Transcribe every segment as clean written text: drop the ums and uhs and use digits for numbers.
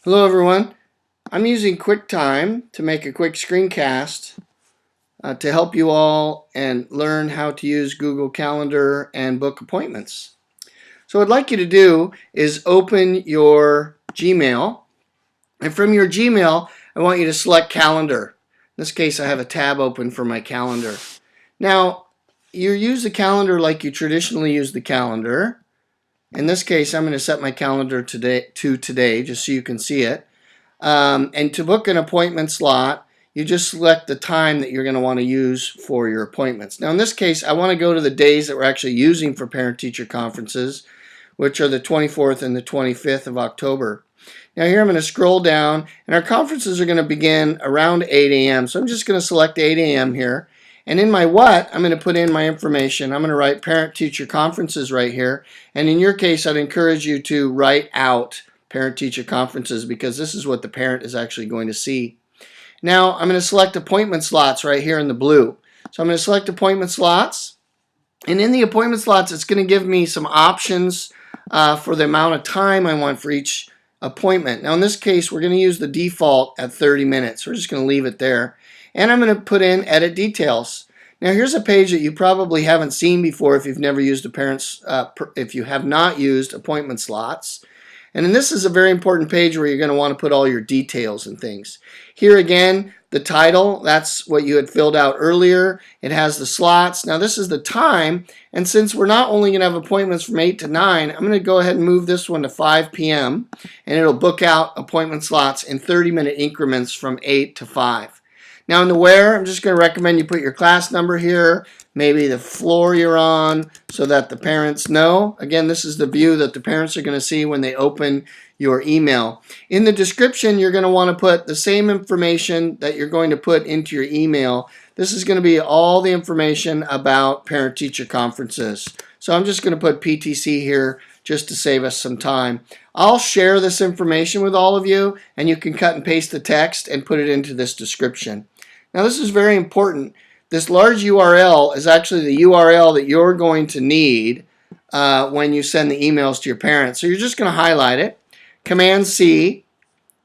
Hello everyone. I'm using QuickTime to make a quick screencast to help you all and learn how to use Google Calendar and book appointments. So what I'd like you to do is open your Gmail, and from your Gmail I want you to select Calendar. In this case I have a tab open for my calendar. Now you use the calendar like you traditionally use the calendar. In this case I'm going to set my calendar to today just so you can see it. And to book an appointment slot, you just select the time that you're going to want to use for your appointments. Now in this case, I want to go to the days that we're actually using for parent-teacher conferences, which are the 24th and the 25th of October. Now here I'm going to scroll down, and our conferences are going to begin around 8 a.m. So I'm just going to select 8 a.m. here. And in my what, I'm going to put in my information. I'm going to write parent-teacher conferences right here. And in your case, I'd encourage you to write out parent-teacher conferences because this is what the parent is actually going to see. Now I'm going to select appointment slots right here in the blue. So I'm going to select appointment slots, and in the appointment slots it's going to give me some options for the amount of time I want for each appointment. Now in this case we're going to use the default at 30 minutes. We're just going to leave it there, and I'm going to put in edit details. Now here's a page that you probably haven't seen before if you've never used if you have not used appointment slots. And then this is a very important page where you're going to want to put all your details and things. Here again, the title, that's what you had filled out earlier. It has the slots. Now this is the time, and since we're not only going to have appointments from 8 to 9, I'm going to go ahead and move this one to 5 p.m. and it'll book out appointment slots in 30-minute increments from 8 to 5. Now in the where, I'm just going to recommend you put your class number here, maybe the floor you're on, so that the parents know. Again, this is the view that the parents are going to see when they open your email. In the description, you're going to want to put the same information that you're going to put into your email. This is going to be all the information about parent-teacher conferences. So I'm just going to put PTC here just to save us some time. I'll share this information with all of you, and you can cut and paste the text and put it into this description. Now this is very important. This large URL is actually the URL that you're going to need when you send the emails to your parents. So you're just going to highlight it, Command-C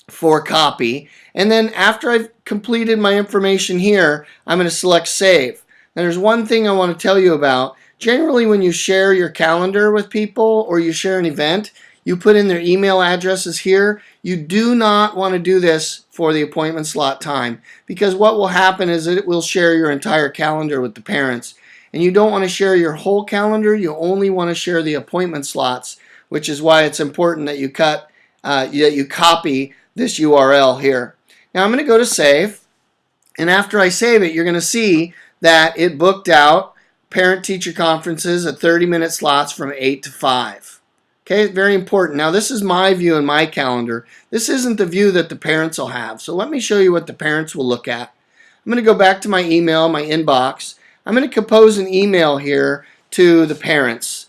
for copy, and then after I've completed my information here, I'm going to select Save. Now there's one thing I want to tell you about. Generally when you share your calendar with people or you share an event, you put in their email addresses here. You do not want to do this for the appointment slot time, because what will happen is that it will share your entire calendar with the parents, and you don't want to share your whole calendar. You only want to share the appointment slots, which is why it's important that you copy this URL here. Now I'm going to go to Save, and after I save it, you're going to see that it booked out parent-teacher conferences at 30-minute slots from 8 to 5. Okay, very important. Now this is my view in my calendar. This isn't the view that the parents will have. So let me show you what the parents will look at. I'm going to go back to my email, my inbox. I'm going to compose an email here to the parents.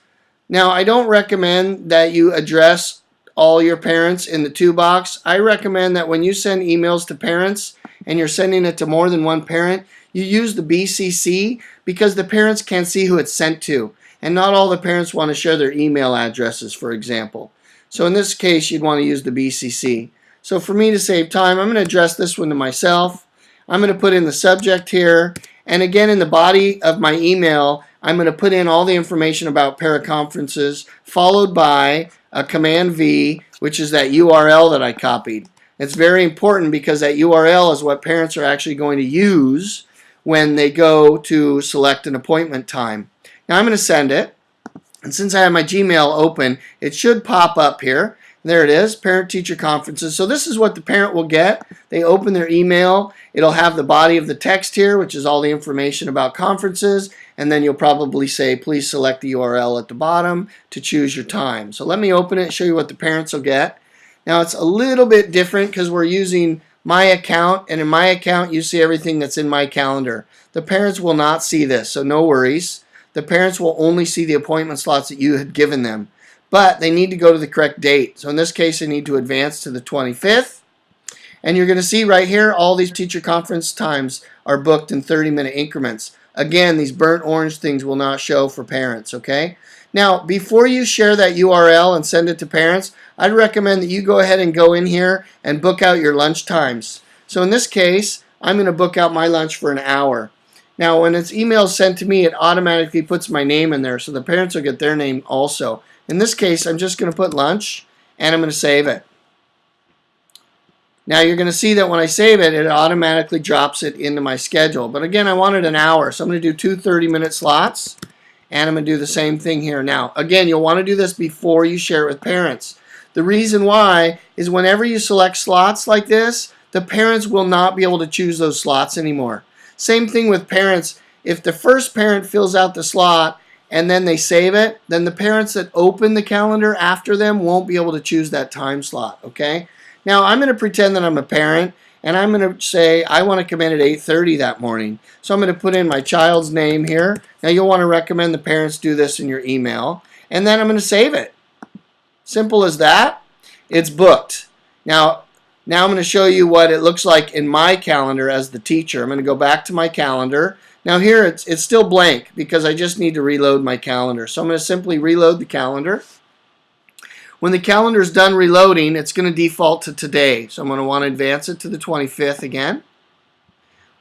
Now I don't recommend that you address all your parents in the to box. I recommend that when you send emails to parents and you're sending it to more than one parent, you use the BCC, because the parents can't see who it's sent to. And not all the parents want to share their email addresses, for example. So in this case, you'd want to use the BCC. So for me to save time, I'm going to address this one to myself. I'm going to put in the subject here. And again, in the body of my email, I'm going to put in all the information about paraconferences, followed by a Command-V, which is that URL that I copied. It's very important because that URL is what parents are actually going to use when they go to select an appointment time. Now I'm going to send it, and since I have my Gmail open, it should pop up here. There it is, parent-teacher conferences. So this is what the parent will get. They open their email. It'll have the body of the text here, which is all the information about conferences, and then you'll probably say, please select the URL at the bottom to choose your time. So let me open it and show you what the parents will get. Now it's a little bit different because we're using my account, and in my account you see everything that's in my calendar. The parents will not see this, so no worries. The parents will only see the appointment slots that you had given them, but they need to go to the correct date. So in this case, they need to advance to the 25th, and you're going to see right here all these teacher conference times are booked in 30-minute increments. Again, these burnt orange things will not show for parents, okay? Now, before you share that URL and send it to parents, I'd recommend that you go ahead and go in here and book out your lunch times. So in this case, I'm going to book out my lunch for an hour. Now, when it's email sent to me, it automatically puts my name in there, so the parents will get their name also. In this case, I'm just going to put lunch, and I'm going to save it. Now you're going to see that when I save it, it automatically drops it into my schedule. But again, I wanted an hour, so I'm going to do two 30-minute slots, and I'm going to do the same thing here. Now, again, you'll want to do this before you share it with parents. The reason why is whenever you select slots like this, the parents will not be able to choose those slots anymore. Same thing with parents. If the first parent fills out the slot and then they save it, then the parents that open the calendar after them won't be able to choose that time slot, okay? Now, I'm going to pretend that I'm a parent, and I'm going to say I want to come in at 8:30 that morning. So I'm going to put in my child's name here. Now, you'll want to recommend the parents do this in your email, and then I'm going to save it. Simple as that. It's booked. Now I'm going to show you what it looks like in my calendar as the teacher. I'm going to go back to my calendar. Now here it's still blank because I just need to reload my calendar. So I'm going to simply reload the calendar. When the calendar is done reloading, it's going to default to today. So I'm going to want to advance it to the 25th again.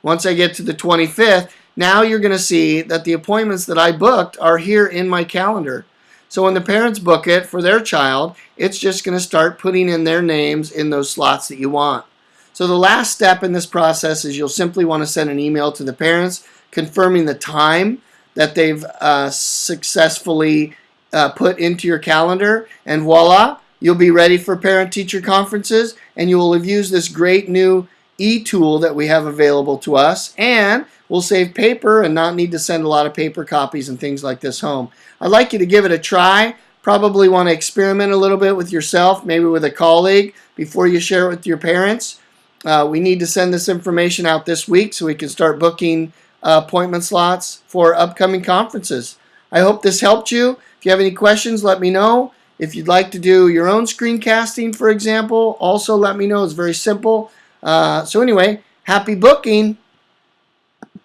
Once I get to the 25th, now you're going to see that the appointments that I booked are here in my calendar. So when the parents book it for their child, it's just going to start putting in their names in those slots that you want. So the last step in this process is you'll simply want to send an email to the parents confirming the time that they've successfully put into your calendar, and voila, you'll be ready for parent-teacher conferences, and you will have used this great new e-tool that we have available to us, and we'll save paper and not need to send a lot of paper copies and things like this home. I'd like you to give it a try. Probably want to experiment a little bit with yourself, maybe with a colleague, before you share it with your parents. We need to send this information out this week so we can start booking appointment slots for upcoming conferences. I hope this helped you. If you have any questions, let me know. If you'd like to do your own screencasting, for example, also let me know. It's very simple. So anyway, happy booking.